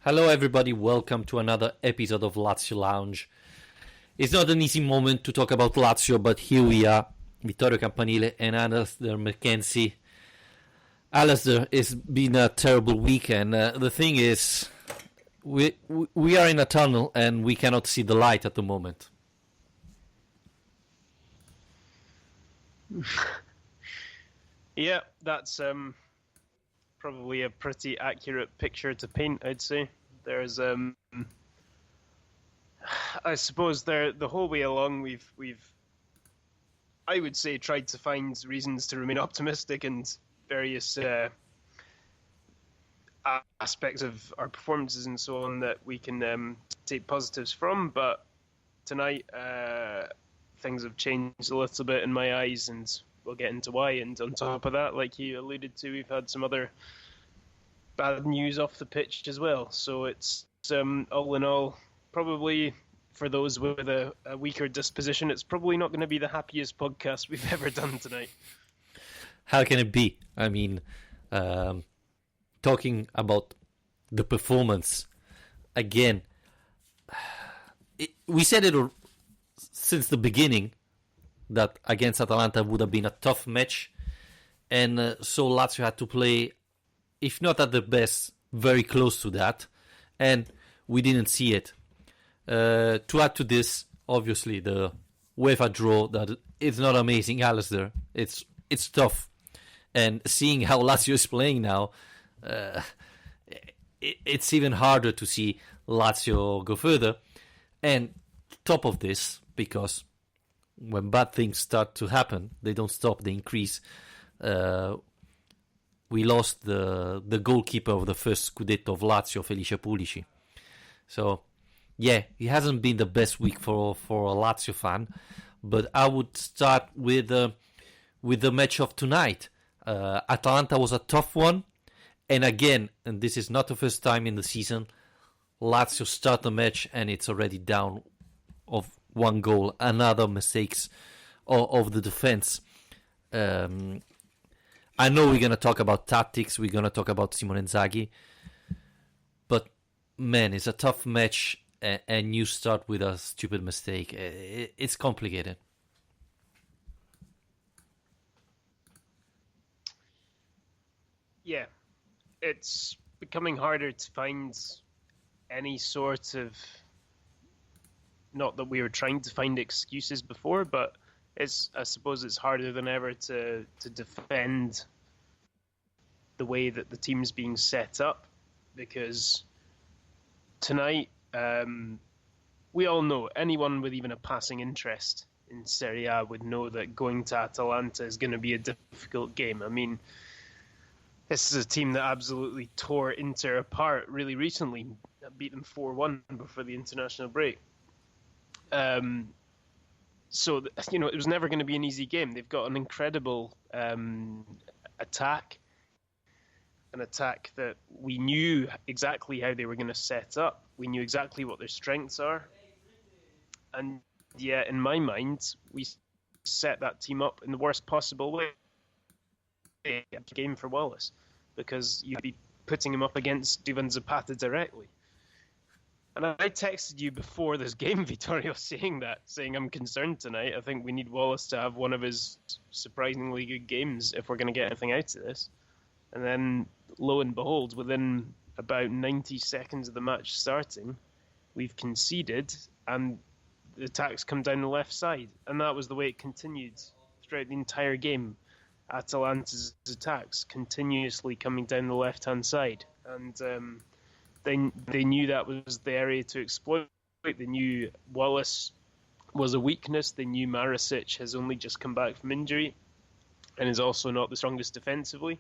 Hello, everybody. Welcome to another episode of Lazio Lounge. It's not an easy moment to talk about Lazio, but here we are. Vittorio Campanile and Alasdair McKenzie. Alasdair, it's been a terrible weekend. The thing is, we are in a tunnel and we cannot see the light at the moment. Yeah, that's probably a pretty accurate picture to paint, I'd say. There's, I suppose, the whole way along we've, I would say, tried to find reasons to remain optimistic and various aspects of our performances and so on that we can take positives from. But tonight, things have changed a little bit in my eyes, and we'll get into why. And on top of that, like you alluded to, we've had some other bad news off the pitch as well. So it's all in all, probably for those with a weaker disposition, it's probably not going to be the happiest podcast we've ever done tonight. How can it be? I mean, talking about the performance again, we said it since the beginning that against Atalanta would have been a tough match, and so Lazio had to play, if not at the best, very close to that, and we didn't see it. To add to this, obviously the UEFA draw, that it's not amazing, Alasdair. It's tough, and seeing how Lazio is playing now, it's even harder to see Lazio go further. And top of this, because when bad things start to happen, they don't stop, they increase. We lost the goalkeeper of the first Scudetto of Lazio, Felice Pulici. So, yeah, it hasn't been the best week for a Lazio fan. But I would start with the match of tonight. Atalanta was a tough one. And again, and this is not the first time in the season, Lazio start the match and it's already down of one goal. Another mistakes of the defense. I know we're going to talk about tactics. We're going to talk about Simone Inzaghi. But, man, it's a tough match and you start with a stupid mistake. It's complicated. Yeah, it's becoming harder to find any sort of, not that we were trying to find excuses before, but I suppose it's harder than ever to defend the way that the team's being set up, because tonight, we all know, anyone with even a passing interest in Serie A would know that going to Atalanta is going to be a difficult game. I mean, this is a team that absolutely tore Inter apart really recently, beat them 4-1 before the international break. So, it was never going to be an easy game. They've got an incredible attack, an attack that we knew exactly how they were going to set up. We knew exactly what their strengths are. And yet, in my mind, we set that team up in the worst possible way. Game for Wallace, because you'd be putting him up against Duvan Zapata directly. And I texted you before this game, Vittorio, saying I'm concerned tonight. I think we need Wallace to have one of his surprisingly good games if we're going to get anything out of this. And then, lo and behold, within about 90 seconds of the match starting, we've conceded and the attacks come down the left side. And that was the way it continued throughout the entire game. Atalanta's attacks continuously coming down the left-hand side. And they knew that was the area to exploit. They knew Wallace was a weakness. They knew Marasic has only just come back from injury and is also not the strongest defensively.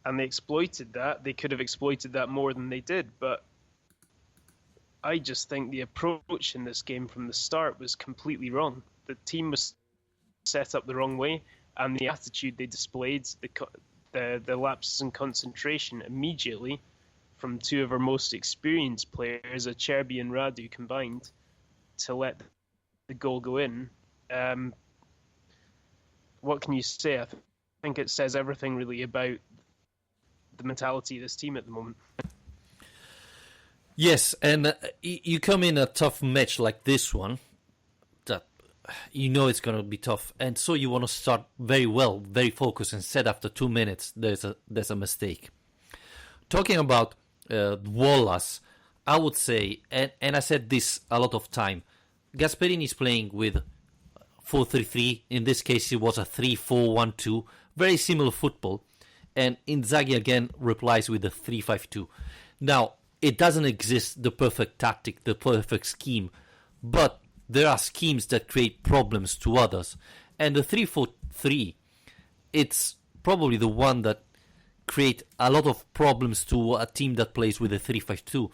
And they exploited that. They could have exploited that more than they did. But I just think the approach in this game from the start was completely wrong. The team was set up the wrong way, and the attitude they displayed, the lapses in concentration immediately from two of our most experienced players, Acerbi and Radu combined, to let the goal go in. What can you say? I think it says everything really about the mentality of this team at the moment. Yes, and you come in a tough match like this one, that you know it's going to be tough, and so you want to start very well, very focused, and said after 2 minutes there's a mistake. Talking about Wallace, I would say, and I said this a lot of time, Gasperini is playing with 4-3-3. In this case, it was a 3-4-1-2, very similar football, and Inzaghi again replies with a 3-5-2. Now, it doesn't exist, the perfect tactic, the perfect scheme, but there are schemes that create problems to others. And the 3-4-3, it's probably the one that create a lot of problems to a team that plays with a 3-5-2,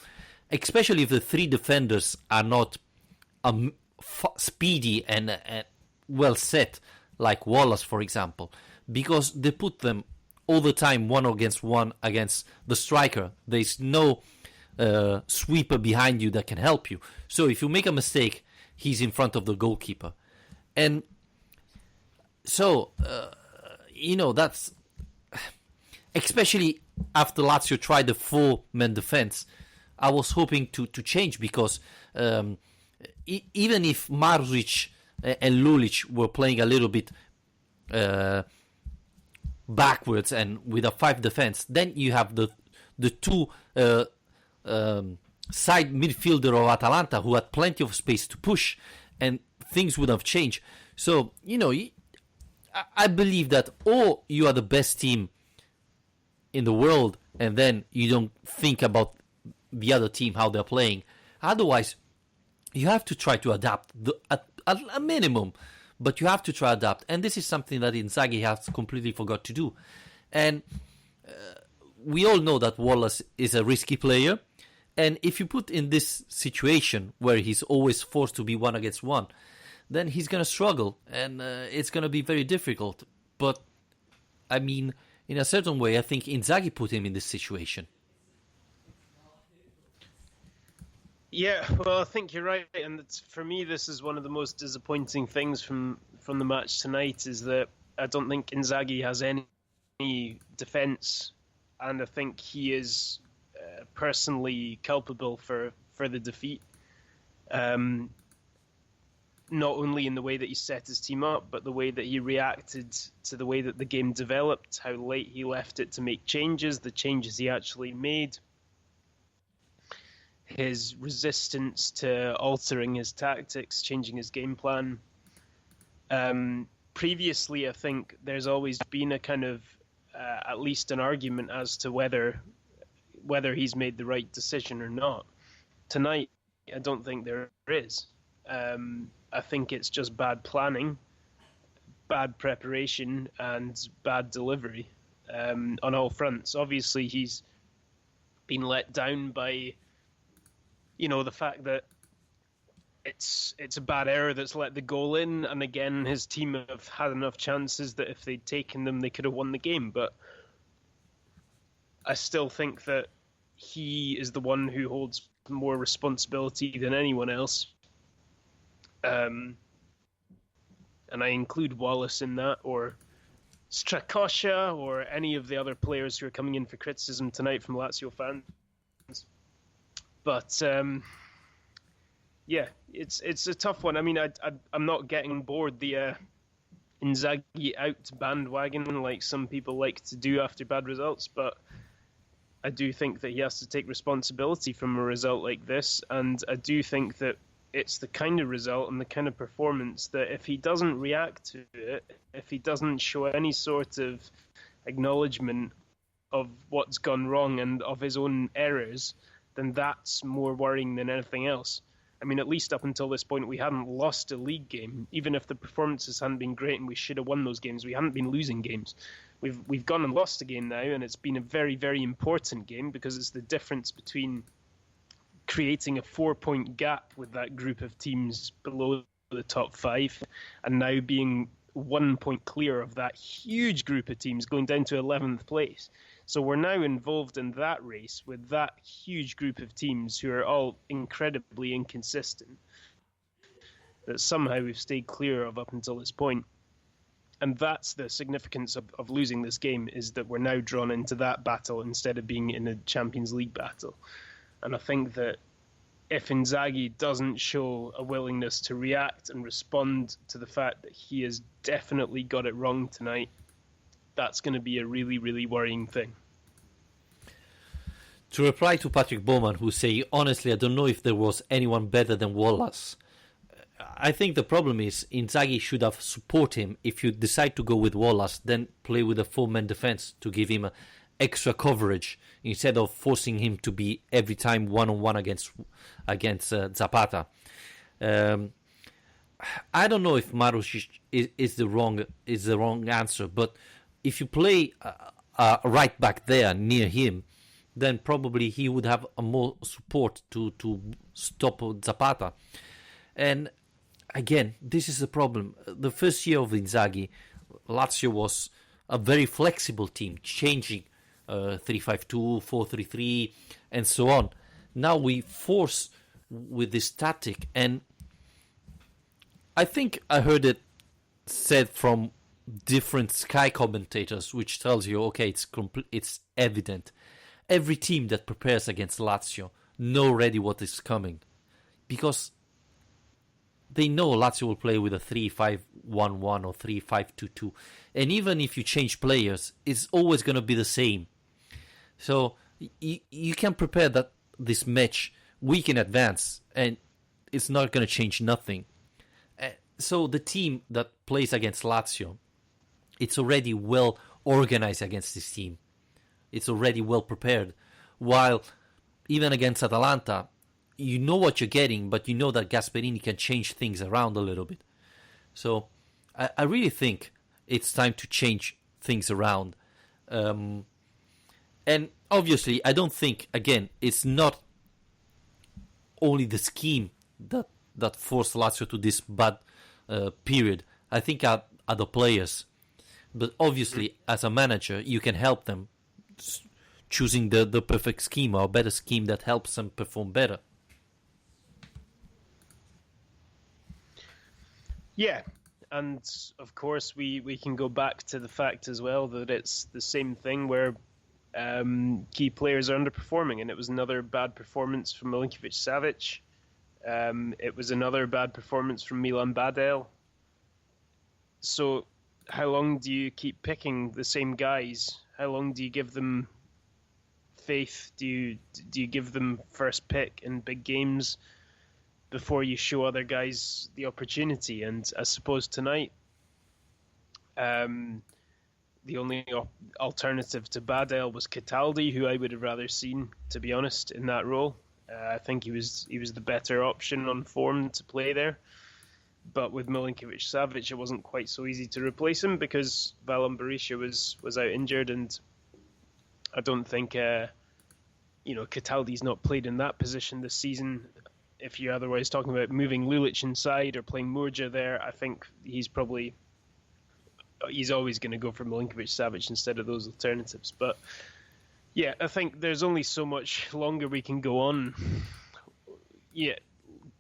especially if the three defenders are not speedy and well set, like Wallace, for example, because they put them all the time one against the striker. There's no sweeper behind you that can help you. So if you make a mistake, he's in front of the goalkeeper. And so, that's... Especially after Lazio tried the 4-man defense, I was hoping to change, because even if Marusic and Lulic were playing a little bit backwards and with a 5 defense, then you have the two side midfielder of Atalanta who had plenty of space to push, and things would have changed. So, I believe that or you are the best team in the world, and then you don't think about the other team, how they're playing. Otherwise, you have to try to adapt at a minimum, but you have to try to adapt. And this is something that Inzaghi has completely forgot to do. And we all know that Wallace is a risky player, and if you put in this situation where he's always forced to be 1-against-1, then he's going to struggle, and it's going to be very difficult. But, I mean, in a certain way, I think Inzaghi put him in this situation. Yeah, well, I think you're right, and for me, this is one of the most disappointing things from the match tonight, is that I don't think Inzaghi has any defence, and I think he is personally culpable for the defeat. Not only in the way that he set his team up, but the way that he reacted to the way that the game developed, how late he left it to make changes, the changes he actually made, his resistance to altering his tactics, changing his game plan. Previously, I think there's always been a kind of, at least an argument as to whether he's made the right decision or not. Tonight, I don't think there is. I think it's just bad planning, bad preparation, and bad delivery on all fronts. Obviously, he's been let down by, the fact that it's a bad error that's let the goal in, and again, his team have had enough chances that if they'd taken them, they could have won the game. But I still think that he is the one who holds more responsibility than anyone else. And I include Wallace in that, or Strakosha, or any of the other players who are coming in for criticism tonight from Lazio fans. But yeah, it's a tough one. I mean, I'm not getting on board the Inzaghi out bandwagon like some people like to do after bad results, but I do think that he has to take responsibility from a result like this, and I do think that it's the kind of result and the kind of performance that if he doesn't react to it, if he doesn't show any sort of acknowledgement of what's gone wrong and of his own errors, then that's more worrying than anything else. I mean, at least up until this point, we hadn't lost a league game. Even if the performances hadn't been great and we should have won those games, we hadn't been losing games. We've gone and lost a game now, and it's been a very, very important game, because it's the difference between creating a 4-point gap with that group of teams below the top 5 and now being 1 point clear of that huge group of teams going down to 11th place. So we're now involved in that race with that huge group of teams who are all incredibly inconsistent, that somehow we've stayed clear of up until this point. And that's the significance of losing this game, is that we're now drawn into that battle instead of being in a Champions League battle. And I think that if Inzaghi doesn't show a willingness to react and respond to the fact that he has definitely got it wrong tonight, that's going to be a really, really worrying thing. To reply to Patrick Bowman, who say, honestly, I don't know if there was anyone better than Wallace. I think the problem is Inzaghi should have supported him. If you decide to go with Wallace, then play with a four-man defense to give him extra coverage instead of forcing him to be every time one-on-one against Zapata. I don't know if Marusic is the wrong answer, but if you play right back there near him, then probably he would have a more support to stop Zapata. And again, this is the problem. The first year of Inzaghi, Lazio was a very flexible team, changing 3-5-2, 4-3-3, and so on. Now we force with this tactic, and I think I heard it said from different Sky commentators, which tells you, okay, it's evident. Every team that prepares against Lazio know already what is coming, because they know Lazio will play with a 3-5-1-1 or 3-5-2-2. And even if you change players, it's always going to be the same. So you can prepare this match week in advance, and it's not going to change nothing. So the team that plays against Lazio, it's already well organized against this team. It's already well prepared. While even against Atalanta, you know what you're getting, but you know that Gasperini can change things around a little bit. So I really think it's time to change things around. And obviously, I don't think, again, it's not only the scheme that forced Lazio to this bad period. I think are the players. But obviously, as a manager, you can help them choosing the perfect scheme or a better scheme that helps them perform better. Yeah, and of course we can go back to the fact as well that it's the same thing where key players are underperforming, and it was another bad performance from Milinkovic-Savic. It was another bad performance from Milan Badel. So how long do you keep picking the same guys? How long do you give them faith? Do you give them first pick in big games before you show other guys the opportunity? And I suppose tonight, the only alternative to Badel was Cataldi, who I would have rather seen, to be honest, in that role. I think he was the better option on form to play there. But with Milinkovic-Savic, it wasn't quite so easy to replace him because Valon Berisha was out injured, and I don't think Cataldi's not played in that position this season. If you're otherwise talking about moving Lulic inside or playing Murja there, I think he's always going to go for Milinkovic-Savic instead of those alternatives. But yeah, I think there's only so much longer we can go on. Yeah,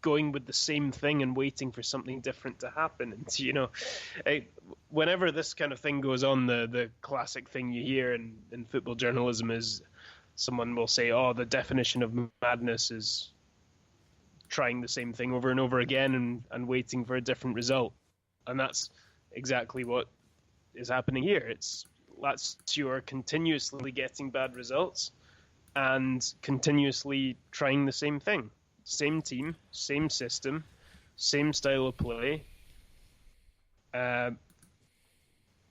going with the same thing and waiting for something different to happen. And whenever this kind of thing goes on, the classic thing you hear in football journalism is someone will say, "Oh, the definition of madness is trying the same thing over and over again and waiting for a different result." And that's exactly what is happening here. It's Lazio are continuously getting bad results and continuously trying the same thing. Same team, same system, same style of play.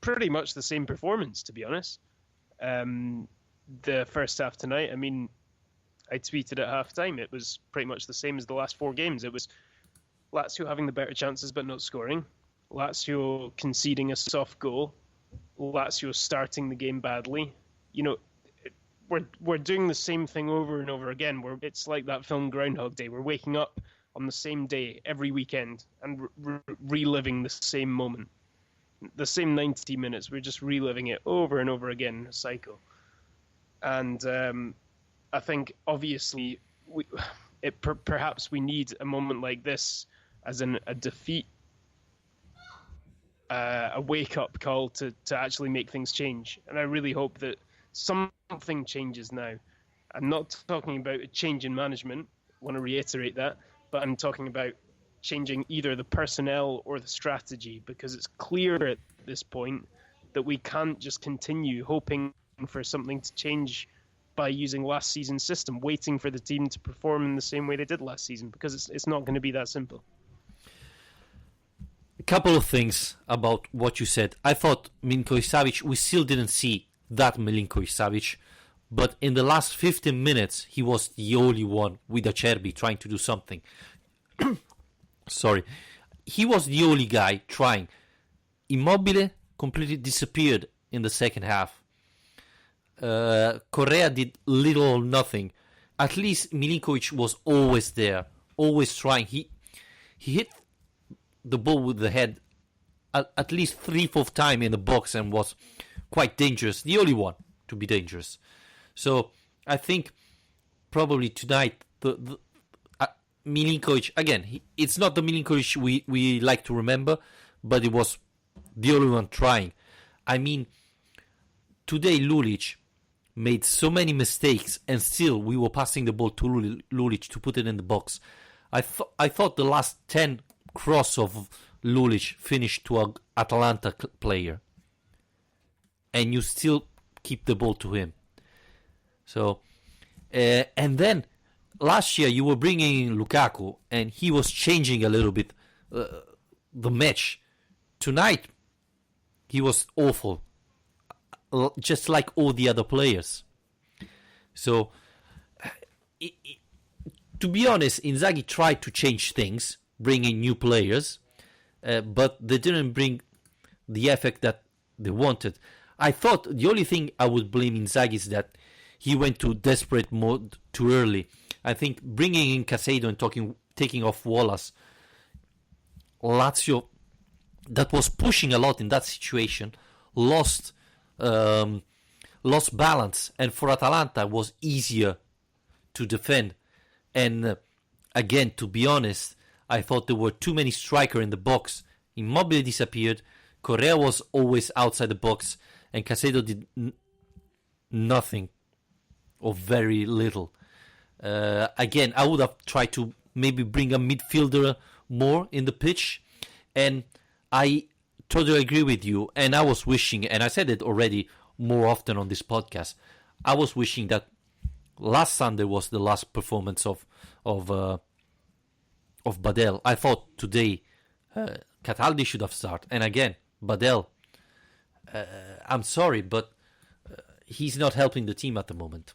Pretty much the same performance, to be honest. The first half tonight, I mean, I tweeted at halftime, it was pretty much the same as the last four games. It was Lazio having the better chances but not scoring. Lazio conceding a soft goal. Lazio starting the game badly. We're doing the same thing over and over again. It's like that film Groundhog Day. We're waking up on the same day every weekend and reliving the same moment. The same 90 minutes. We're just reliving it over and over again, a cycle. And I think, obviously, perhaps we need a moment like this as a defeat, a wake-up call to actually make things change. And I really hope that something changes now. I'm not talking about a change in management. I want to reiterate that, but I'm talking about changing either the personnel or the strategy, because it's clear at this point that we can't just continue hoping for something to change by using last season's system, waiting for the team to perform in the same way they did last season, because it's not going to be that simple. A couple of things about what you said. I thought Milinkovic-Savic, we still didn't see that Milinkovic-Savic, but in the last 15 minutes, he was the only one with Acerbi trying to do something. Sorry. He was the only guy trying. Immobile completely disappeared in the second half. Correa did little or nothing. At least Milinkovic was always there, always trying. He hit the ball with the head at least 3/4 time in the box and was quite dangerous. The only one to be dangerous. So I think probably tonight the Milinkovic, again, it's not the Milinkovic we like to remember, but it was the only one trying. I mean, today Lulic made so many mistakes and still we were passing the ball to Lulic to put it in the box. I thought the last 10 cross of Lulic finished to an Atalanta player. And you still keep the ball to him. So, and then last year you were bringing in Lukaku and he was changing a little bit the match. Tonight he was awful, just like all the other players. So, to be honest, Inzaghi tried to change things, bringing new players, but they didn't bring the effect that they wanted. I thought the only thing I would blame Inzaghi is that he went to desperate mode too early. I think bringing in Caicedo and taking off Wallace, Lazio, that was pushing a lot in that situation, lost balance, and for Atalanta it was easier to defend. And again, to be honest, I thought there were too many strikers in the box. Immobile disappeared, Correa was always outside the box, and Caicedo did nothing or very little. Again, I would have tried to maybe bring a midfielder more in the pitch, and I totally agree with you. And I was wishing, and I said it already more often on this podcast, I was wishing that last Sunday was the last performance of Badel. I thought today Cataldi should have started, and again Badel. I'm sorry, but he's not helping the team at the moment.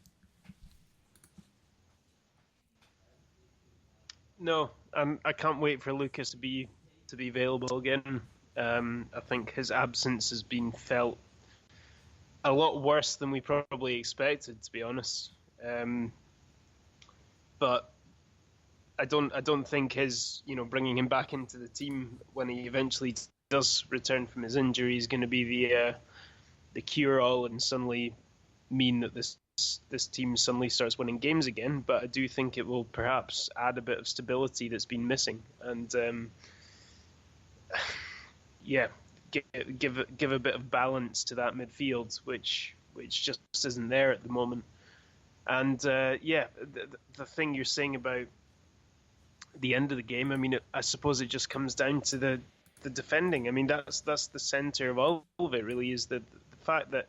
No, I can't wait for Lucas to be available again. I think his absence has been felt a lot worse than we probably expected, to be honest. But I don't think his bringing him back into the team when he eventually does return from his injury is going to be the cure-all and suddenly mean that this team suddenly starts winning games again. But I do think it will perhaps add a bit of stability that's been missing, and give a bit of balance to that midfield, which just isn't there at the moment. And the thing you're saying about the end of the game, I mean, I suppose it just comes down to the defending. I mean, that's the center of all of it, really, is the fact that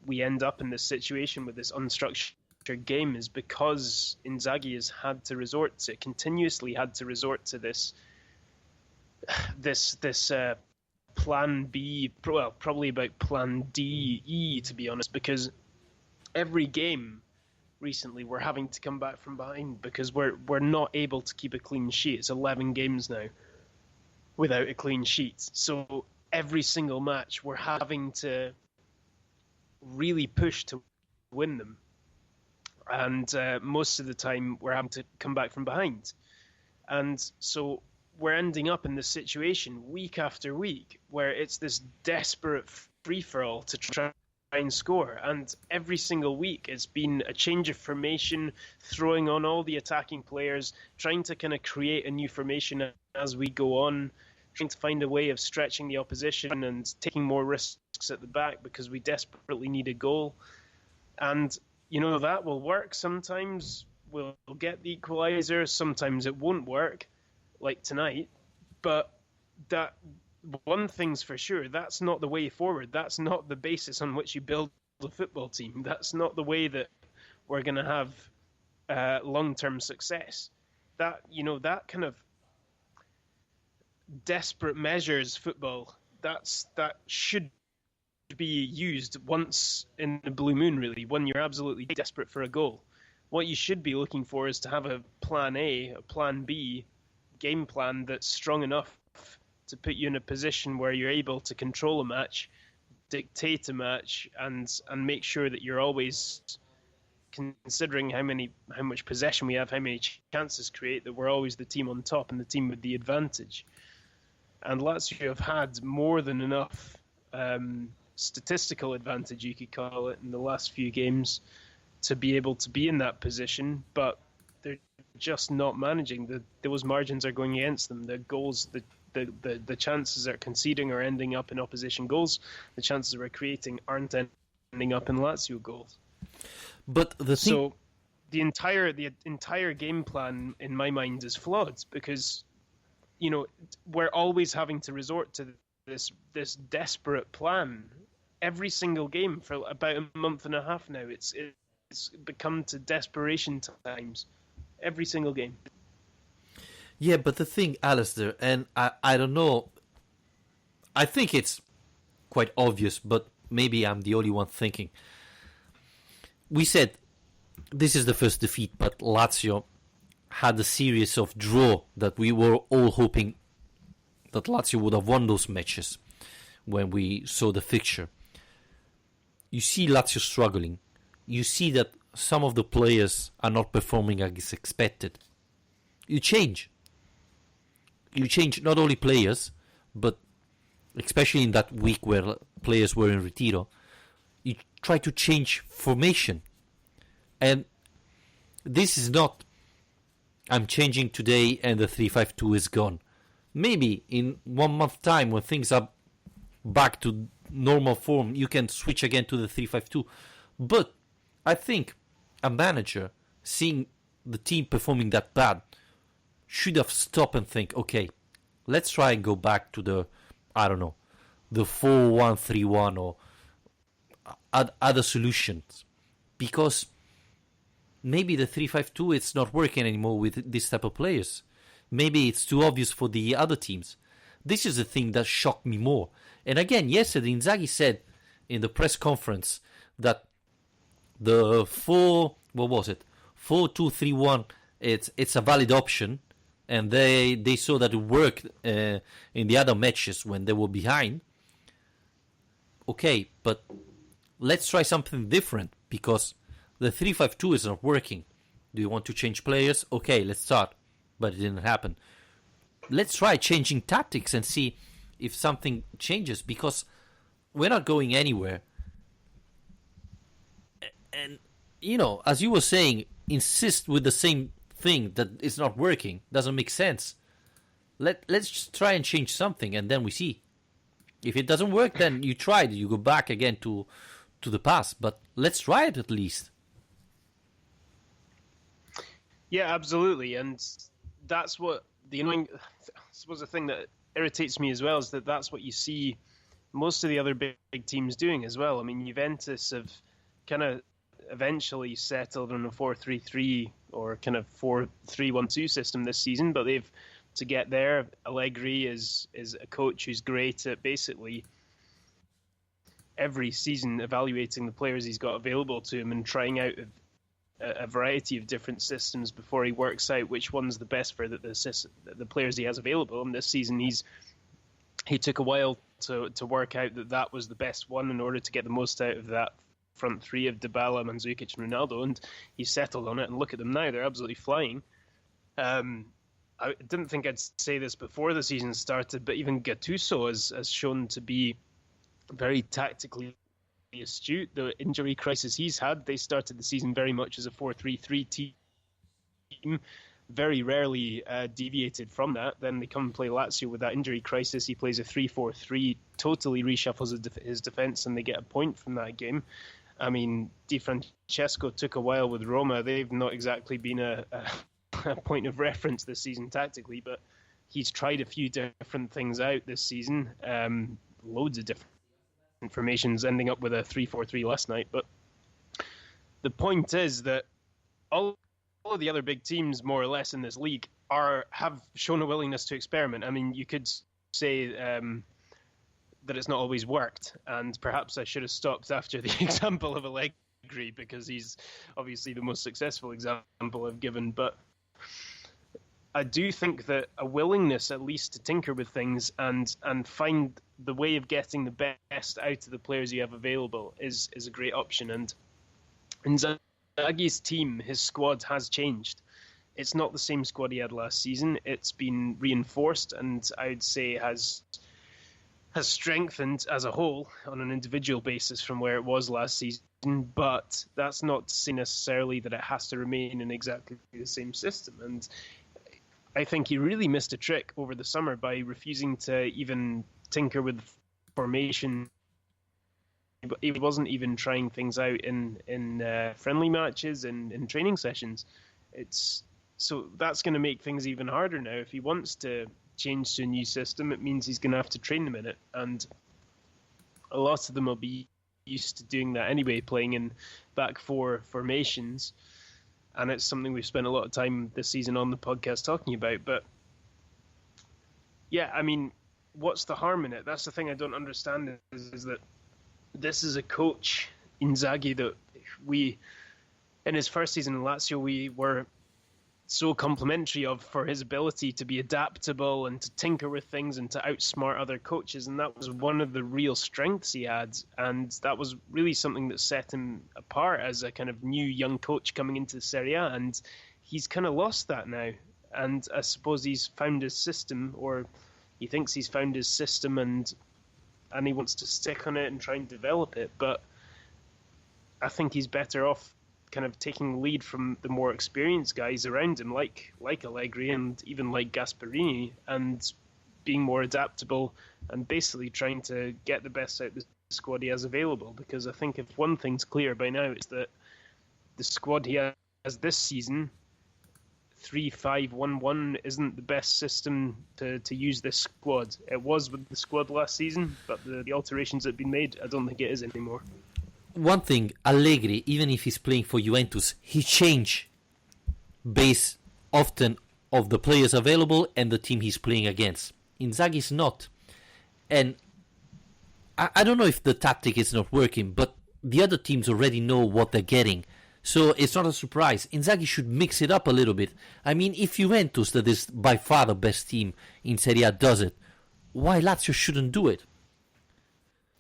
we end up in this situation with this unstructured game is because Inzaghi has continuously had to resort to this plan B, well, probably about plan D, to be honest, because every game recently we're having to come back from behind because we're not able to keep a clean sheet. It's 11 games now without a clean sheet. So every single match we're having to really push to win them. And most of the time we're having to come back from behind. And so we're ending up in this situation week after week where it's this desperate free-for-all to try and score. And every single week it's been a change of formation, throwing on all the attacking players, trying to kind of create a new formation as we go on, trying to find a way of stretching the opposition and taking more risks at the back because we desperately need a goal. And that will work. Sometimes we'll get the equaliser, sometimes it won't work, like tonight. But that one thing's for sure, that's not the way forward. That's not the basis on which you build a football team. That's not the way that we're going to have long-term success. That kind of desperate measures football, that should be used once in the blue moon, really, when you're absolutely desperate for a goal. What you should be looking for is to have a plan A, a plan B game plan that's strong enough to put you in a position where you're able to control a match, dictate a match, and make sure that you're always considering how much possession we have, how many chances create, that we're always the team on top and the team with the advantage. And Lazio have had more than enough statistical advantage, you could call it, in the last few games to be able to be in that position, but they're just not managing. Those margins are going against them. The goals, the chances they're conceding are ending up in opposition goals. The chances we're creating aren't ending up in Lazio goals. But the entire game plan in my mind is flawed, because we're always having to resort to this desperate plan every single game for about a month and a half now. It's become to desperation times every single game. Yeah, but the thing, Alistair, and I don't know, I think it's quite obvious, but maybe I'm the only one thinking. We said this is the first defeat, but Lazio had a series of draw that we were all hoping that Lazio would have won those matches when we saw the fixture. You see Lazio struggling. You see that some of the players are not performing as expected. You change. You change not only players, but especially in that week where players were in retiro, you try to change formation. And this is not, I'm changing today and the 3-5-2 is gone. Maybe in 1 month time, when things are back to normal form, you can switch again to the 3-5-2. But I think a manager, seeing the team performing that bad, should have stopped and think, okay, let's try and go back to the 4-1-3-1 or other solutions. Because maybe the 3-5-2, it's not working anymore with this type of players. Maybe it's too obvious for the other teams. This is the thing that shocked me more. And again, yesterday, Inzaghi said in the press conference that the 4-2-3-1, it's a valid option. And they saw that it worked in the other matches when they were behind. Okay, but let's try something different, because the 3-5-2 is not working. Do you want to change players? Okay, let's start. But it didn't happen. Let's try changing tactics and see if something changes, because we're not going anywhere. And, as you were saying, insist with the same thing that is not working. Doesn't make sense. Let's just try and change something, and then we see. If it doesn't work, then you tried. You go back again to the past. But let's try it at least. Yeah, absolutely. And that's what the annoying, I suppose the thing that irritates me as well is that that's what you see most of the other big teams doing as well. I mean, Juventus have kind of eventually settled on a 4-3-3 or kind of 4-3-1-2 system this season, but to get there, Allegri is a coach who's great at basically every season evaluating the players he's got available to him and trying out a variety of different systems before he works out which one's the best for the players he has available. And this season he took a while to work out that was the best one in order to get the most out of that front three of Dybala, Mandzukic and Ronaldo, and he settled on it, and look at them now, they're absolutely flying. I didn't think I'd say this before the season started, but even Gattuso has shown to be very tactically astute. The injury crisis he's had, they started the season very much as a 4-3-3 team, very rarely deviated from that. Then they come and play Lazio with that injury crisis. He plays a 3-4-3, totally reshuffles his defence, and they get a point from that game. I mean, Di Francesco took a while with Roma. They've not exactly been a point of reference this season tactically, but he's tried a few different things out this season. Loads of different formations, ending up with a 3-4-3 last night. But the point is that all of the other big teams, more or less, in this league have shown a willingness to experiment. I mean, you could say that it's not always worked, and perhaps I should have stopped after the example of Allegri, because he's obviously the most successful example I've given. But I do think that a willingness, at least, to tinker with things and find the way of getting the best out of the players you have available is a great option. And Inzaghi's team, his squad, has changed. It's not the same squad he had last season. It's been reinforced, and I would say has strengthened as a whole on an individual basis from where it was last season. But that's not to say necessarily that it has to remain in exactly the same system. And I think he really missed a trick over the summer by refusing to even tinker with formation. He wasn't even trying things out in friendly matches and in training sessions. So that's going to make things even harder now. If he wants to change to a new system, it means he's going to have to train them in it. And a lot of them will be used to doing that anyway, playing in back four formations. And it's something we've spent a lot of time this season on the podcast talking about. But yeah, I mean, what's the harm in it? That's the thing I don't understand, is that this is a coach, Inzaghi, that in his first season in Lazio, we were so complimentary of for his ability to be adaptable and to tinker with things and to outsmart other coaches. And that was one of the real strengths he had. And that was really something that set him apart as a kind of new young coach coming into Serie A. And he's kind of lost that now. And I suppose he's found his system, or he thinks he's found his system, and he wants to stick on it and try and develop it. But I think he's better off kind of taking lead from the more experienced guys around him, like Allegri and even like Gasperini, and being more adaptable and basically trying to get the best out of the squad he has available. Because I think if one thing's clear by now, it's that the squad he has this season, 3-5-1-1, isn't the best system to use this squad. It was with the squad last season, but the alterations that have been made, I don't think it is anymore. One thing, Allegri, even if he's playing for Juventus, he change based often of the players available and the team he's playing against. Inzaghi's not. And I don't know if the tactic is not working, but the other teams already know what they're getting. So it's not a surprise. Inzaghi should mix it up a little bit. I mean, if Juventus, that is by far the best team in Serie A, does it, why Lazio shouldn't do it?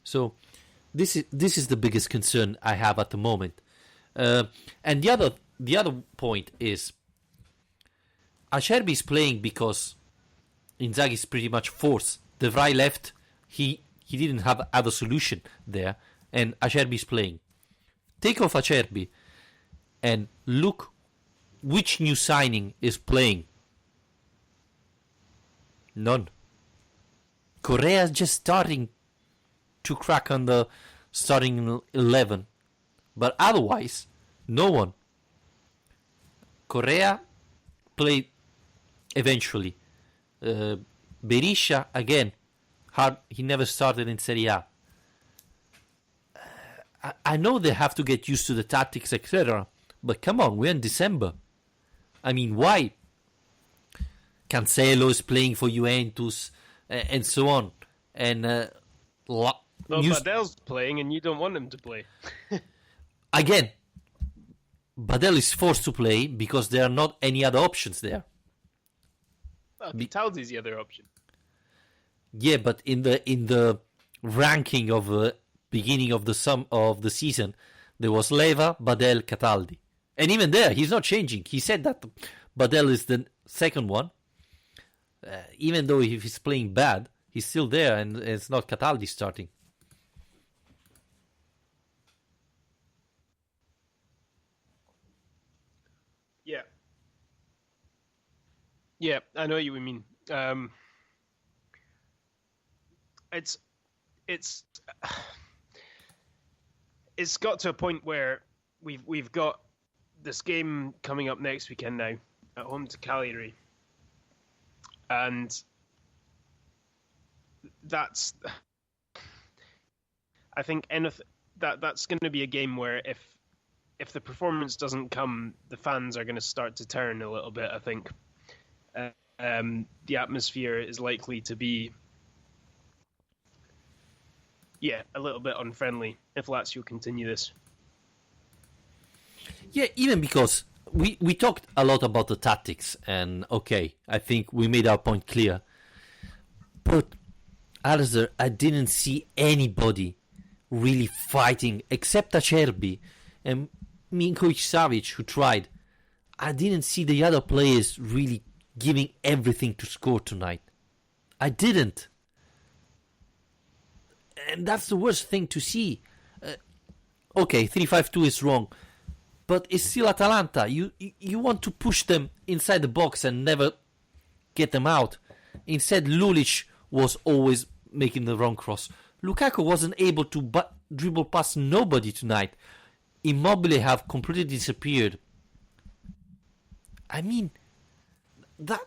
So this is the biggest concern I have at the moment. And the other point is, Acerbi is playing because Inzaghi is pretty much forced. De Vrij left. He didn't have other solution there, and Acerbi is playing. Take off Acerbi and look which new signing is playing. None. Correa is just starting to crack on the starting 11, but otherwise no one. Correa played eventually. Berisha again, hard. He never started in Serie A. I know they have to get used to the tactics, etc. But come on, we're in December. I mean, why? Cancelo is playing for Juventus and so on, and Badel's playing, and you don't want him to play. Again, Badel is forced to play because there are not any other options there. Taldi's the other option. Yeah, but in the ranking of beginning of the season, there was Leva, Badel, Cataldi, and even there he's not changing. He said that Badel is the second one, even though if he's playing bad, he's still there, and it's not Cataldi starting. Yeah, I know what you mean. It's it's got to a point where we've got this game coming up next weekend now at home to Cagliari, and that's I think that's going to be a game where if the performance doesn't come, the fans are going to start to turn a little bit. I think the atmosphere is likely to be a little bit unfriendly if Lazio continue this. Yeah, even because we talked a lot about the tactics, and okay, I think we made our point clear. But, Alistair, I didn't see anybody really fighting except Acerbi and Milinkovic-Savic, who tried. I didn't see the other players really giving everything to score tonight. I didn't. And that's the worst thing to see. Okay, 3-5-2 is wrong, but it's still Atalanta. You want to push them inside the box and never get them out. Instead, Lulic was always making the wrong cross. Lukaku wasn't able to dribble past nobody tonight. Immobile have completely disappeared. I mean, that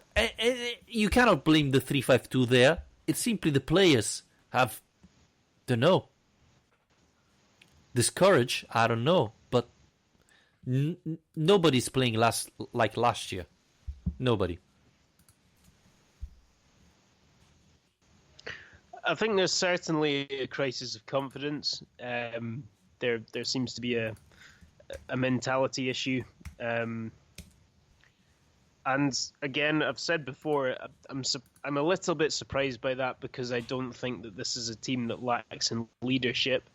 you cannot blame the 3-5-2 there. It's simply the players have, don't know, this courage. I don't know, but nobody's playing like last year. Nobody. I think there's certainly a crisis of confidence. There seems to be a mentality issue. And again, I've said before, I'm a little bit surprised by that, because I don't think that this is a team that lacks in leadership,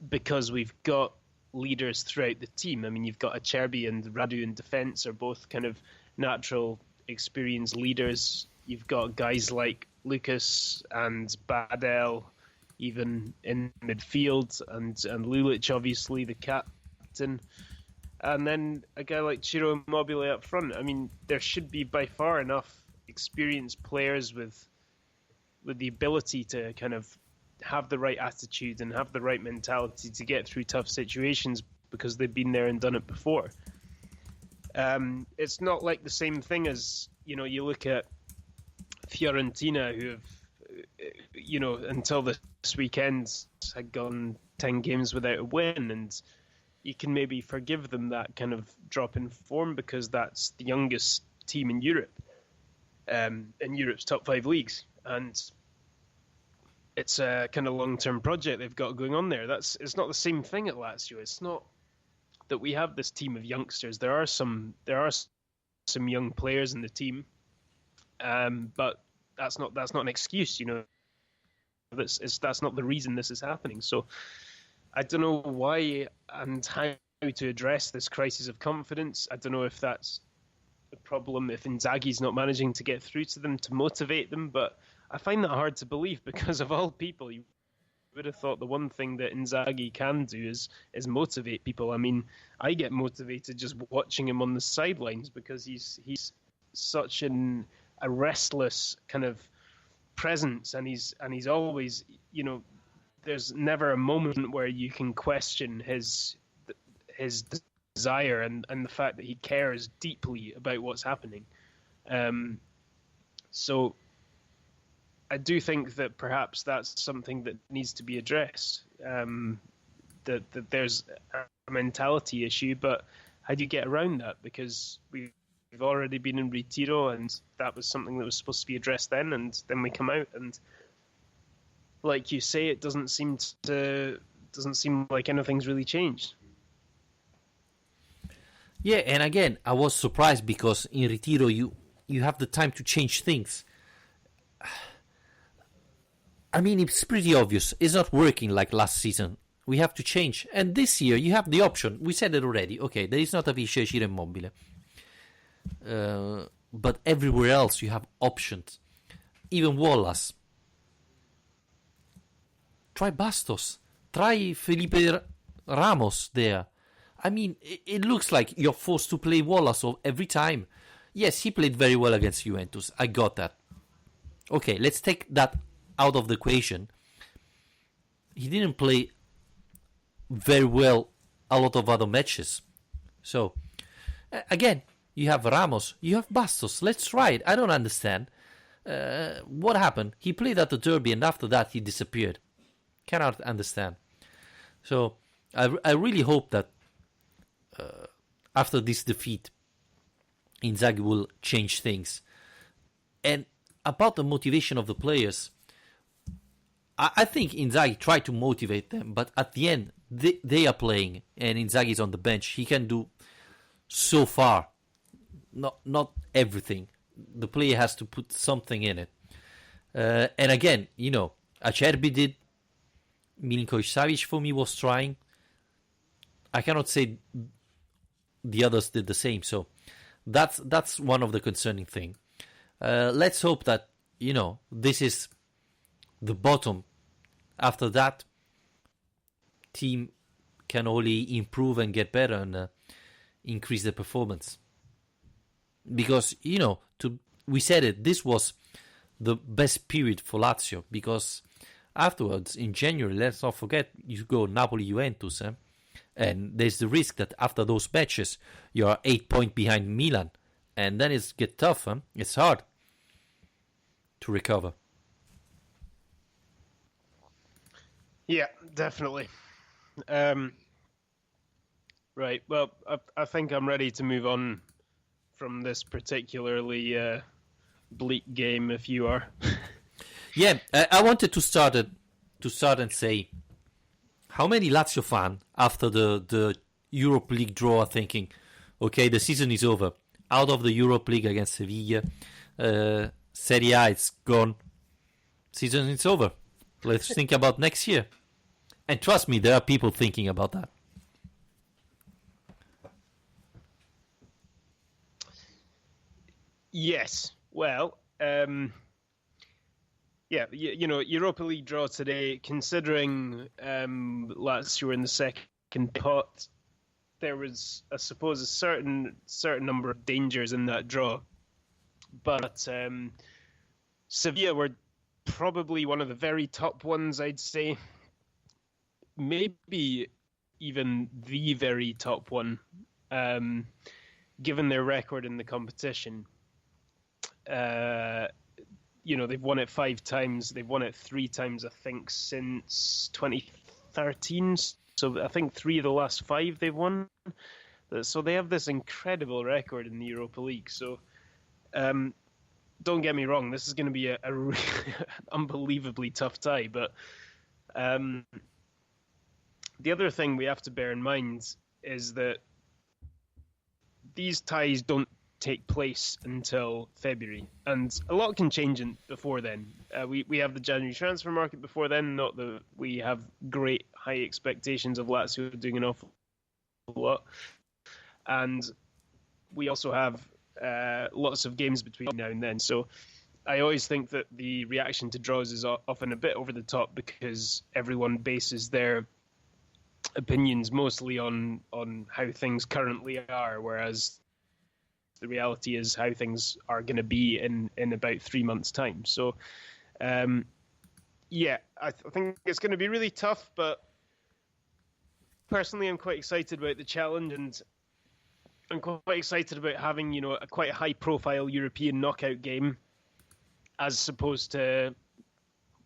because we've got leaders throughout the team. I mean, you've got Acerbi and Radu in defence are both kind of natural, experienced leaders. You've got guys like Lucas and Badel, even in midfield, and Lulic, obviously, the captain. And then a guy like Ciro Immobile up front. I mean, there should be by far enough experienced players with the ability to kind of have the right attitude and have the right mentality to get through tough situations, because they've been there and done it before. It's not like the same thing as, you look at Fiorentina, who have, until this weekend had gone 10 games without a win, and you can maybe forgive them that kind of drop in form, because that's the youngest team in Europe, in Europe's top 5 leagues, and it's a kind of long-term project they've got going on there. It's not the same thing at Lazio. It's not that we have this team of youngsters. There are some young players in the team, but that's not an excuse. That's not the reason this is happening. So I don't know why and how to address this crisis of confidence. I don't know if that's a problem, if Inzaghi's not managing to get through to them to motivate them, but I find that hard to believe, because of all people, you would have thought the one thing that Inzaghi can do is motivate people. I mean, I get motivated just watching him on the sidelines, because he's such a restless kind of presence, and he's always, there's never a moment where you can question his desire and the fact that he cares deeply about what's happening. So I do think that perhaps that's something that needs to be addressed, that there's a mentality issue, but how do you get around that? Because we've already been in Retiro, and that was something that was supposed to be addressed then, and then we come out, and like you say, it doesn't seem like anything's really changed. Yeah, and again, I was surprised, because in Retiro you have the time to change things. I mean, it's pretty obvious. It's not working like last season. We have to change. And this year, you have the option. We said it already. Okay, there is not a Visca, Ciro Immobile. But everywhere else, you have options. Even Wallace. Try Bastos. Try Felipe Ramos there. I mean, it looks like you're forced to play Wallace every time. Yes, he played very well against Juventus. I got that. Okay, let's take that out of the equation. He didn't play very well a lot of other matches. So, again, you have Ramos, you have Bastos. Let's try it. I don't understand. What happened? He played at the derby and after that he disappeared. Cannot understand. So, I really hope that after this defeat, Inzaghi will change things. And about the motivation of the players, I think Inzaghi tried to motivate them, but at the end, they are playing and Inzaghi is on the bench. He can do so far, not everything. The player has to put something in it. And again, Acerbi did. Milinkovic-Savic for me was trying. I cannot say the others did the same. So that's one of the concerning thing. Let's hope that this is the bottom. After that, team can only improve and get better and increase the performance. Because we said it. This was the best period for Lazio because afterwards in January, let's not forget, you go Napoli-Juventus, and there's the risk that after those matches you are 8 points behind Milan, and then it's get tough. It's hard to recover. Yeah, definitely. Right. Well, I think I'm ready to move on from this particularly bleak game. If you are. Yeah, I wanted to start and say, how many Lazio fans after the Europa League draw are thinking, okay, the season is over, out of the Europa League against Sevilla, Serie A it's gone, season is over. Let's think about next year. And trust me, there are people thinking about that. Yes. Well, yeah, Europa League draw today, considering Lazio were in the second pot, there was, I suppose, a certain number of dangers in that draw. But Sevilla were probably one of the very top ones, I'd say. Maybe even the very top one, given their record in the competition. They've won it 5 times. They've won it 3 times, I think, since 2013. So I think 3 of the last 5 they've won. So they have this incredible record in the Europa League. So don't get me wrong, this is going to be a really unbelievably tough tie. But the other thing we have to bear in mind is that these ties don't take place until February, and a lot can change before then. We have the January transfer market before then. Not that we have great high expectations of Lazio doing an awful lot, and we also have lots of games between now and then. So I always think that the reaction to draws is often a bit over the top because everyone bases their opinions mostly on how things currently are, whereas the reality is how things are going to be in about 3 months' time. So, yeah, I think it's going to be really tough, but personally I'm quite excited about the challenge, and I'm quite excited about having, a quite high-profile European knockout game as opposed to,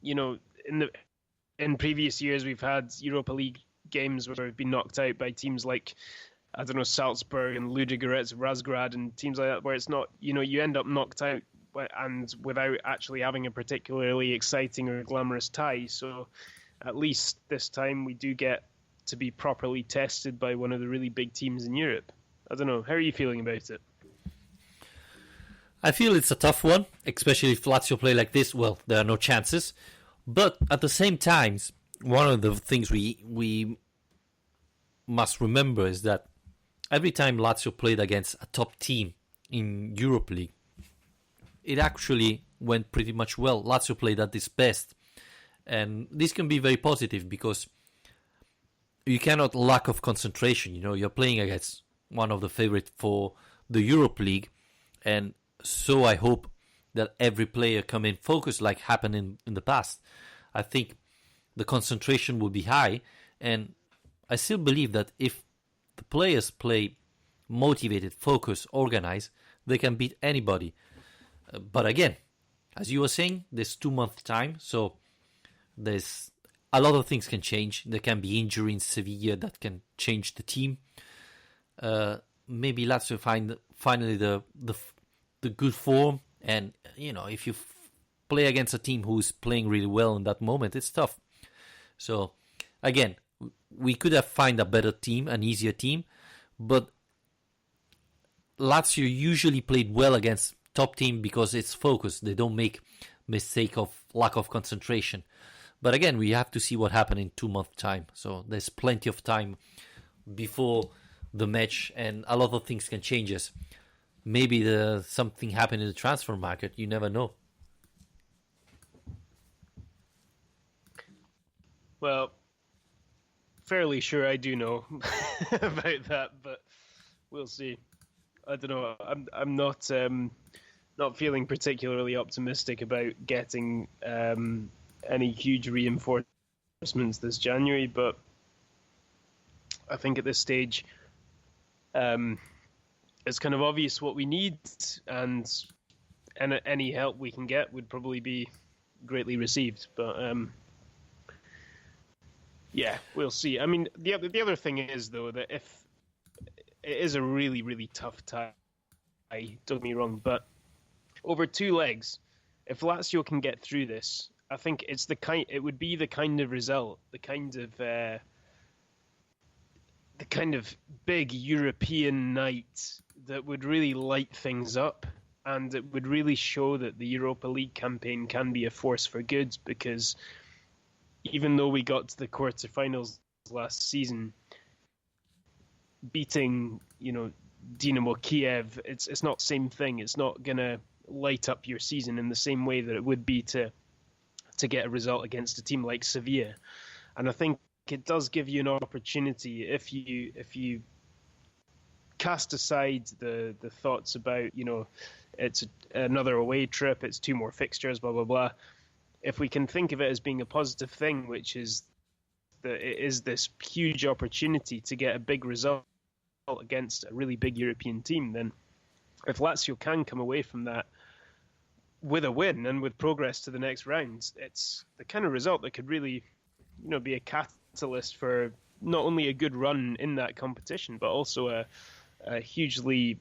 in previous years we've had Europa League games where we've been knocked out by teams like, I don't know, Salzburg and Ludogorets, Razgrad and teams like that, where it's not, you end up knocked out and without actually having a particularly exciting or glamorous tie. So at least this time we do get to be properly tested by one of the really big teams in Europe. I don't know. How are you feeling about it? I feel it's a tough one, especially if Lazio play like this. Well, there are no chances. But at the same time, one of the things we must remember is that every time Lazio played against a top team in Europa League, it actually went pretty much well. Lazio played at its best. And this can be very positive because you cannot lack of concentration. You're playing against one of the favorites for the Europa League. And so I hope that every player come in focused like happened in the past. I think the concentration will be high. And I still believe that if the players play motivated, focused, organized, they can beat anybody. But again, as you were saying, there's 2 month time, so there's a lot of things can change. There can be injury in Sevilla that can change the team. Maybe Lazio find finally the good form, and if you play against a team who's playing really well in that moment, it's tough. So again, we could have found a better team, an easier team, but Lazio usually played well against top team because it's focused. They don't make mistake of lack of concentration. But again, we have to see what happened in 2 month time. So there's plenty of time before the match, and a lot of things can change. Maybe something happened in the transfer market. You never know. Well, fairly sure I do know about that, but we'll see. I don't know. I'm not feeling particularly optimistic about getting any huge reinforcements this January, but I think at this stage, it's kind of obvious what we need, and any help we can get would probably be greatly received. But yeah, we'll see. I mean, the other thing is, though, that if it is a really, really tough tie, don't get me wrong, but over 2 legs, if Lazio can get through this, I think it would be the kind of result, the kind of big European night that would really light things up, and it would really show that the Europa League campaign can be a force for good, because even though we got to the quarterfinals last season, beating, Dynamo Kiev, it's not the same thing. It's not going to light up your season in the same way that it would be to get a result against a team like Sevilla. And I think it does give you an opportunity if you cast aside the thoughts about, it's another away trip, it's 2 more fixtures, blah, blah, blah. If we can think of it as being a positive thing, which is that it is this huge opportunity to get a big result against a really big European team, then if Lazio can come away from that with a win and with progress to the next round, it's the kind of result that could really, be a catalyst for not only a good run in that competition, but also a hugely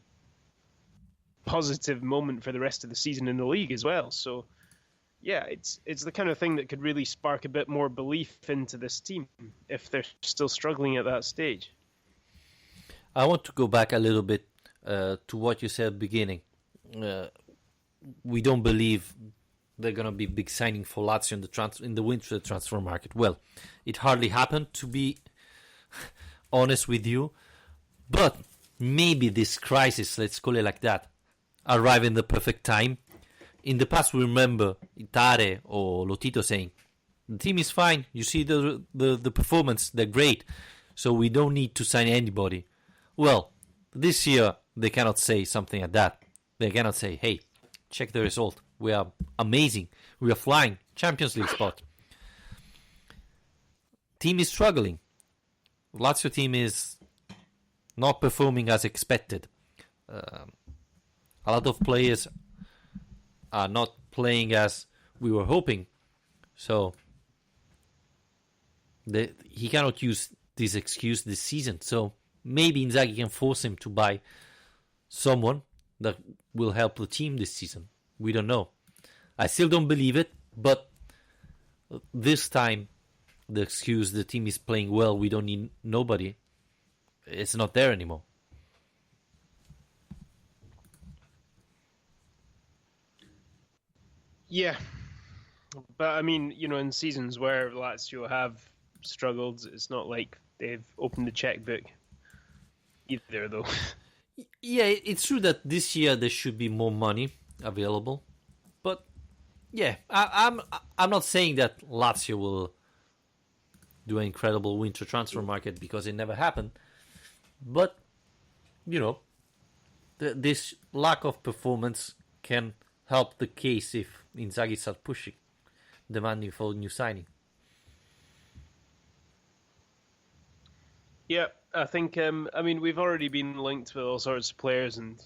positive moment for the rest of the season in the league as well. So yeah, it's the kind of thing that could really spark a bit more belief into this team if they're still struggling at that stage. I want to go back a little bit to what you said at the beginning. We don't believe they're going to be big signing for Lazio in the winter transfer market. Well, it hardly happened, to be honest with you. But maybe this crisis, let's call it like that, arrived in the perfect time. In the past, we remember Itare or Lotito saying, the team is fine, you see the performance, they're great, so we don't need to sign anybody. Well, this year, they cannot say something like that. They cannot say, hey, check the result. We are amazing. We are flying. Champions League spot. Team is struggling. Lazio team is not performing as expected. A lot of players are not playing as we were hoping. So he cannot use this excuse this season. So maybe Inzaghi can force him to buy someone that will help the team this season. We don't know. I still don't believe it, but this time the excuse the team is playing well, we don't need nobody, it's not there anymore. Yeah, but I mean, in seasons where Lazio have struggled, it's not like they've opened the checkbook either, though. Yeah, it's true that this year there should be more money available, but yeah, I'm not saying that Lazio will do an incredible winter transfer market because it never happened, but this lack of performance can help the case if Inzaghi starts pushing, demanding for new signing. Yeah, I think. I mean, we've already been linked with all sorts of players, and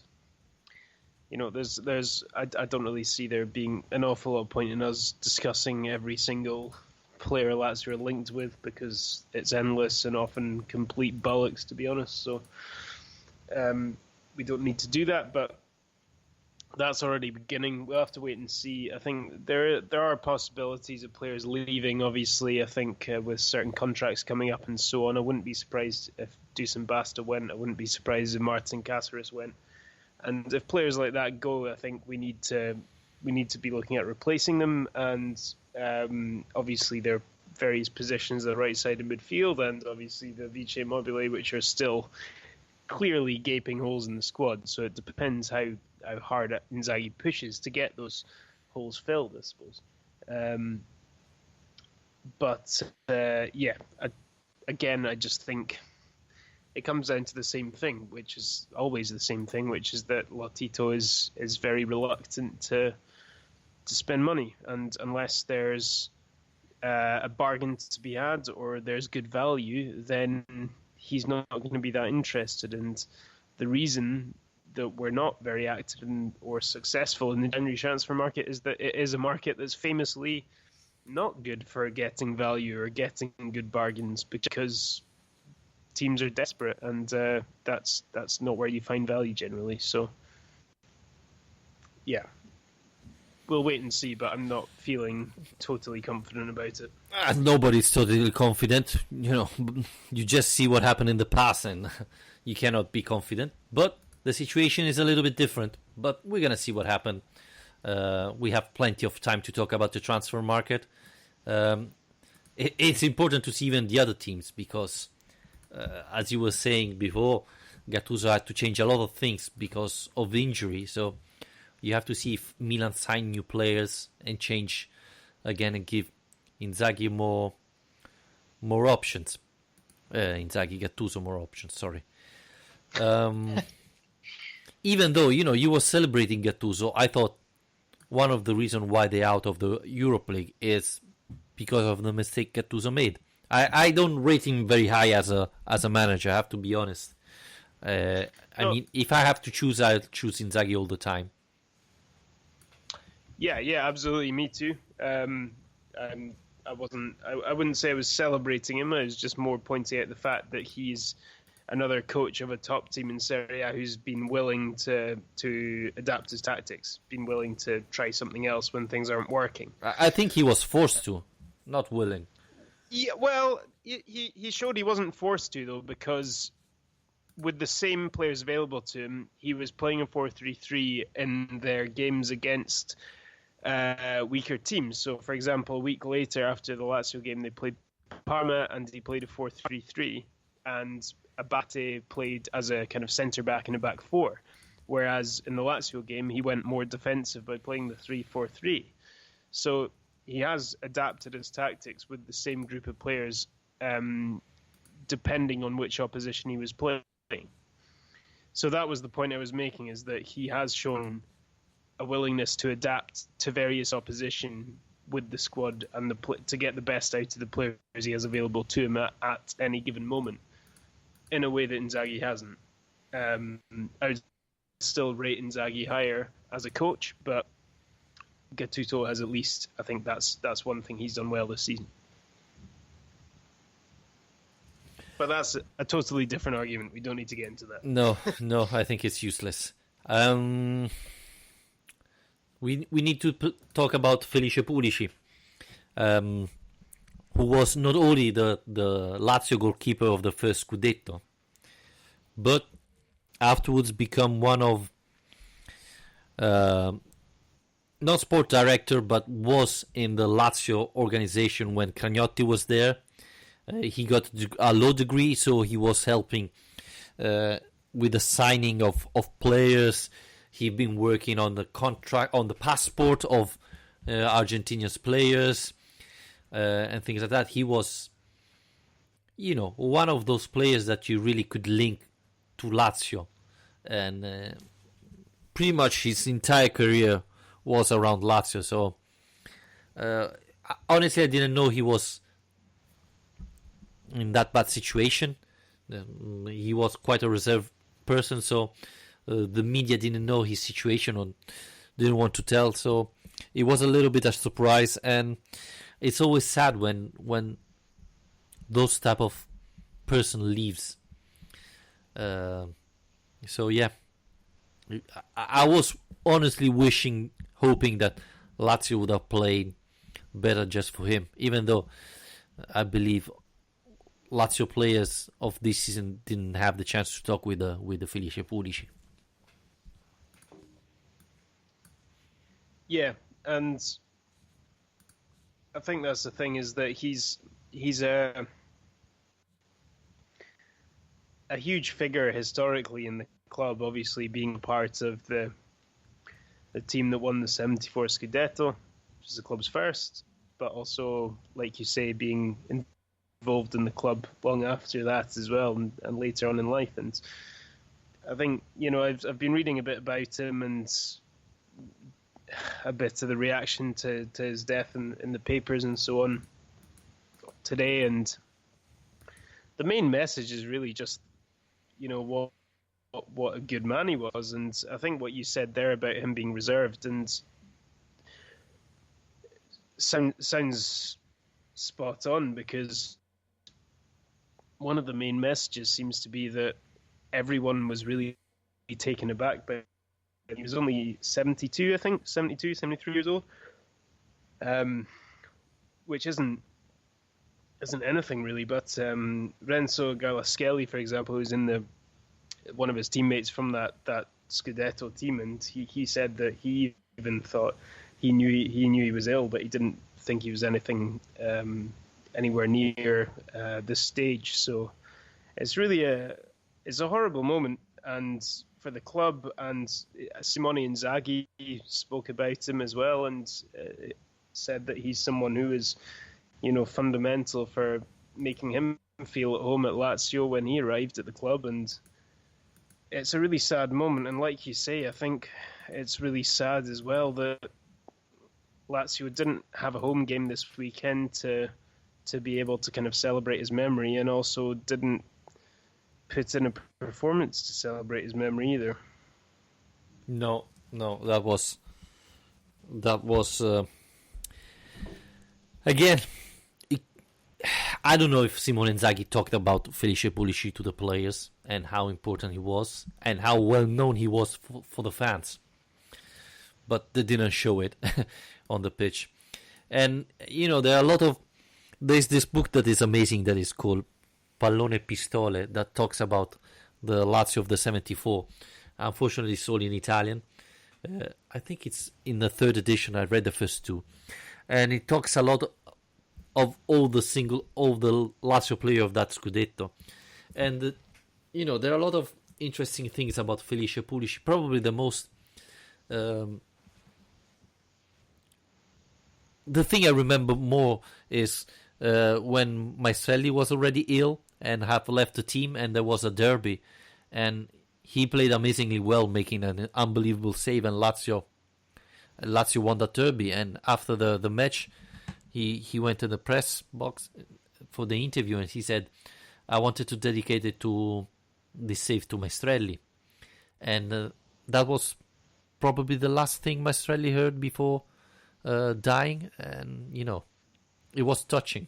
there's. I don't really see there being an awful lot of point in us discussing every single player Lazio are linked with because it's endless and often complete bollocks, to be honest. So, we don't need to do that, but that's already beginning. We'll have to wait and see. I think there are possibilities of players leaving. Obviously, I think with certain contracts coming up and so on, I wouldn't be surprised if Dusan Basta went. I wouldn't be surprised if Martin Caceres went. And if players like that go, I think we need to be looking at replacing them. And obviously, there are various positions on the right side of midfield, and obviously the Vice Mobile, which are still clearly gaping holes in the squad. So it depends how hard Inzaghi pushes to get those holes filled, I suppose. Again, I just think it comes down to the same thing, which is always the same thing, which is that Lotito is very reluctant to spend money, and unless there's a bargain to be had or there's good value, then he's not going to be that interested. And the reason that we're not very active or successful in the January transfer market is that it is a market that's famously not good for getting value or getting good bargains because teams are desperate, and that's not where you find value generally. So, yeah, we'll wait and see, but I'm not feeling totally confident about it. Nobody's totally confident. You just see what happened in the past, and you cannot be confident. But the situation is a little bit different. But we're gonna see what happened. We have plenty of time to talk about the transfer market. It's important to see even the other teams because, as you were saying before, Gattuso had to change a lot of things because of the injury. So you have to see if Milan sign new players and change again and give Inzaghi more options. Gattuso more options. Sorry. Even though you were celebrating Gattuso, I thought one of the reasons why they're out of the Europa League is because of the mistake Gattuso made. I don't rate him very high as a manager. I have to be honest. I mean, if I have to choose, I'll choose Inzaghi all the time. Yeah, absolutely. Me too. I wouldn't say I was celebrating him. I was just more pointing out the fact that he's another coach of a top team in Serie A who's been willing to adapt his tactics, been willing to try something else when things aren't working. I think he was forced to, not willing. Yeah, well, he showed he wasn't forced to, though, because with the same players available to him, he was playing a 4-3-3 in their games against weaker teams. So, for example, a week later after the Lazio game, they played Parma and he played a 4-3-3, and Abate played as a kind of centre-back in a back four, whereas in the Lazio game, he went more defensive by playing the 3-4-3. So he has adapted his tactics with the same group of players, depending on which opposition he was playing. So that was the point I was making, is that he has shown a willingness to adapt to various opposition with the squad and to get the best out of the players he has available to him at any given moment, in a way that Inzaghi hasn't. I would still rate Inzaghi higher as a coach, but Gattuso has at least, I think that's one thing he's done well this season. But that's a totally different argument. We don't need to get into that. No, I think it's useless. We need to talk about Felice Pulici, who was not only the Lazio goalkeeper of the first Scudetto, but afterwards become one of, not sport director, but was in the Lazio organization when Cragnotti was there. He got a law degree, so he was helping with the signing of players. He'd been working on the contract, on the passport of Argentinian players and things like that. He was, one of those players that you really could link to Lazio. And pretty much his entire career was around Lazio. So, honestly, I didn't know he was in that bad situation. He was quite a reserved person, so the media didn't know his situation or didn't want to tell. So it was a little bit a surprise, and it's always sad when those type of person leaves. So yeah, I was honestly hoping that Lazio would have played better just for him, even though I believe Lazio players of this season didn't have the chance to talk with the Felice Pulici. Yeah, and I think that's the thing, is that he's a huge figure historically in the club, obviously being part of the team that won the 74 Scudetto, which is the club's first, but also, like you say, being involved in the club long after that as well, and later on in life. And I think, I've been reading a bit about him and a bit of the reaction to his death in the papers and so on today, and the main message is really just, what a good man he was. And I think what you said there about him being reserved and sounds spot on, because one of the main messages seems to be that everyone was really taken aback by. He was only 72, I think, 72, 73 years old, which isn't anything really. But Renzo Galaschelli, for example, who's in one of his teammates from that Scudetto team, and he said that he even thought he knew he was ill, but he didn't think he was anything anywhere near this stage. So it's really a horrible moment, and for the club, and Simone Inzaghi spoke about him as well, and said that he's someone who is, fundamental for making him feel at home at Lazio when he arrived at the club. And it's a really sad moment, and like you say, I think it's really sad as well that Lazio didn't have a home game this weekend to be able to kind of celebrate his memory, and also didn't put in a performance to celebrate his memory either. No, that was again. I don't know if Simone Inzaghi talked about Felice Pulici to the players and how important he was and how well known he was for the fans, but they didn't show it on the pitch. And there's this book that is amazing that is called Pallone Pistole, that talks about the Lazio of the 74. Unfortunately, it's all in Italian. I think it's in the third edition. I read the first two, and it talks a lot of all the Lazio player of that Scudetto. And there are a lot of interesting things about Felice Pulici. Probably the most the thing I remember more is when Maestrelli was already ill and have left the team, and there was a derby, and he played amazingly well, making an unbelievable save, and Lazio won that derby. And after the match, he went to the press box for the interview, and he said, I wanted to dedicate it to this save to Maestrelli. And that was probably the last thing Maestrelli heard before dying, and it was touching.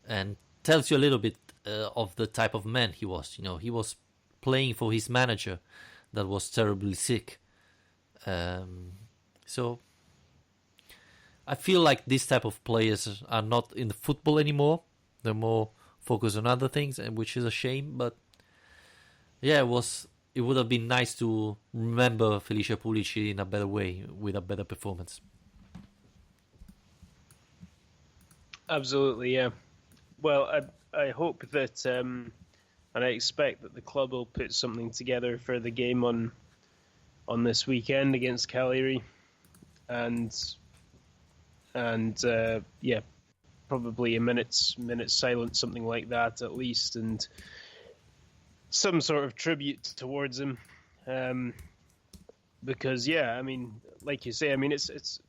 And tells you a little bit of the type of man he was. He was playing for his manager that was terribly sick. So I feel like this type of players are not in the football anymore. They're more focused on other things, and which is a shame. But yeah, it would have been nice to remember Felice Pulici in a better way, with a better performance. Absolutely, yeah. Well, I hope that, and I expect that the club will put something together for the game on this weekend against Cagliari, and yeah, probably a minute's silence, something like that at least, and some sort of tribute towards him, because yeah, I mean, like you say, I mean, it's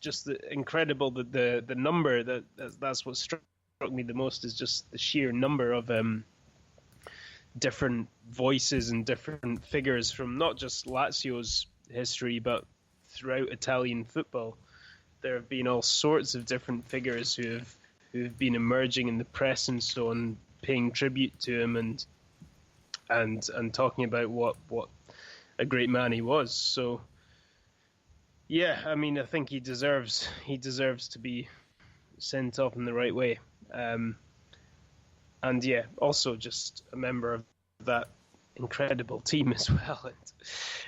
just incredible that the number that's what strikes me the most is just the sheer number of different voices and different figures from not just Lazio's history, but throughout Italian football. There have been all sorts of different figures who've been emerging in the press and so on, paying tribute to him and talking about what a great man he was. So yeah, I mean, I think he deserves to be sent off in the right way. And yeah, also just a member of that incredible team as well. And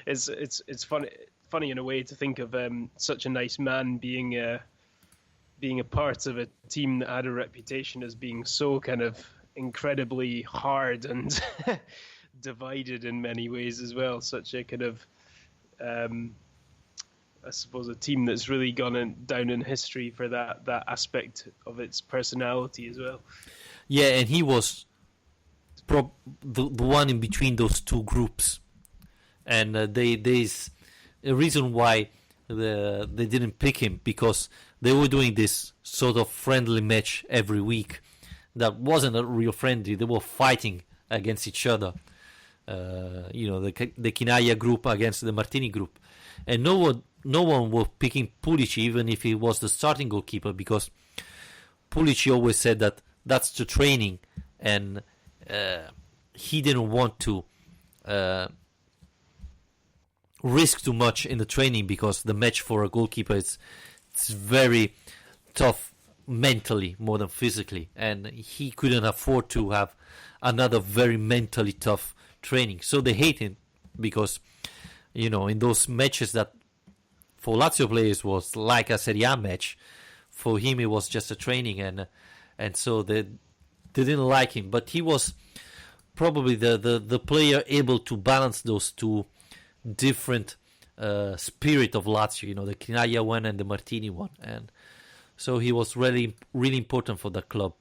it's funny in a way to think of such a nice man being a part of a team that had a reputation as being so kind of incredibly hard and divided in many ways as well. Such a kind of I suppose a team that's really gone down in history for that aspect of its personality as well. Yeah, and he was the one in between those two groups, and there's a reason why they didn't pick him, because they were doing this sort of friendly match every week that wasn't a real friendly. They were fighting against each other. The Chinaglia group against the Martini group, and no one was picking Pulici, even if he was the starting goalkeeper, because Pulici always said that that's the training, and he didn't want to risk too much in the training, because the match for a goalkeeper it's very tough mentally more than physically, and he couldn't afford to have another very mentally tough training. So they hate him because, in those matches that for Lazio players was like a Serie A match, for him it was just a training, and so they didn't like him. But he was probably the player able to balance those two different spirit of Lazio, the Chinaglia one and the Martini one, and so he was really, really important for the club.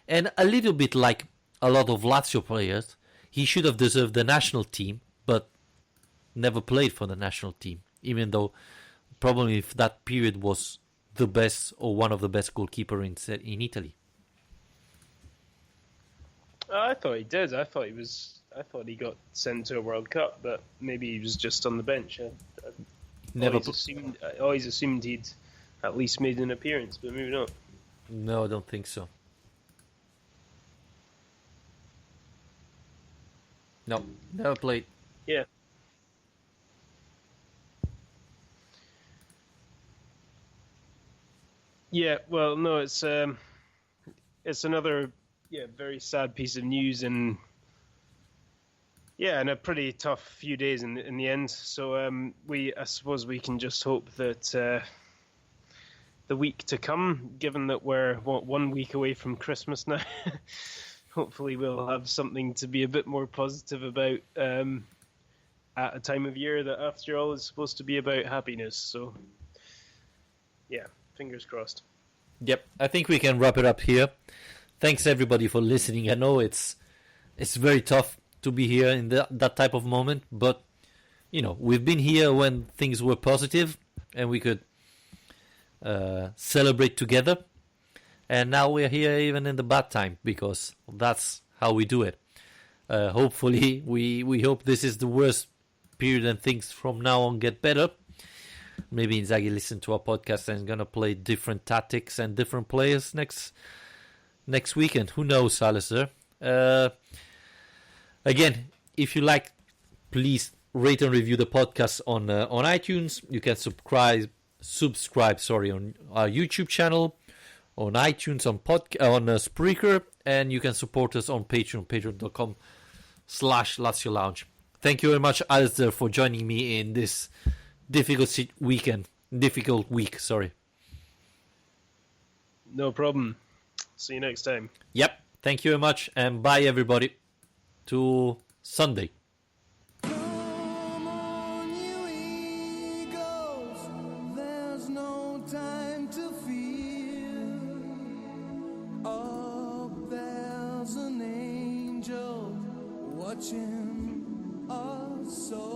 And a little bit like a lot of Lazio players, he should have deserved the national team, but never played for the national team, even though probably if that period was the best or one of the best goalkeeper in Italy. I thought he did. I thought he got sent to a World Cup, but maybe he was just on the bench. I always assumed he'd at least made an appearance, but maybe not. No, I don't think so. No, never played. Yeah. Yeah, well, no, it's another very sad piece of news, and a pretty tough few days in the end. So I suppose we can just hope that the week to come, given that we're 1 week away from Christmas now, hopefully we'll have something to be a bit more positive about at a time of year that, after all, is supposed to be about happiness. So, yeah, fingers crossed. Yep, I think we can wrap it up here. Thanks everybody for listening. I know it's very tough to be here in that type of moment, but we've been here when things were positive and we could celebrate together, and now we're here even in the bad time, because that's how we do it. Hopefully we hope this is the worst period and things from now on get better. Maybe Inzaghi listened to our podcast and is gonna play different tactics and different players next weekend. Who knows, Alistair? Again, if you like, please rate and review the podcast on iTunes. You can subscribe on our YouTube channel, on iTunes, on Spreaker, and you can support us on Patreon, patreon.com/Lazio Lounge. Thank you very much, Alistair, for joining me in this difficult week. Sorry. No problem. See you next time. Yep. Thank you very much, and bye everybody. To Sunday. Come on, you eagles, there's no time to fear. Up there's an angel watching us all.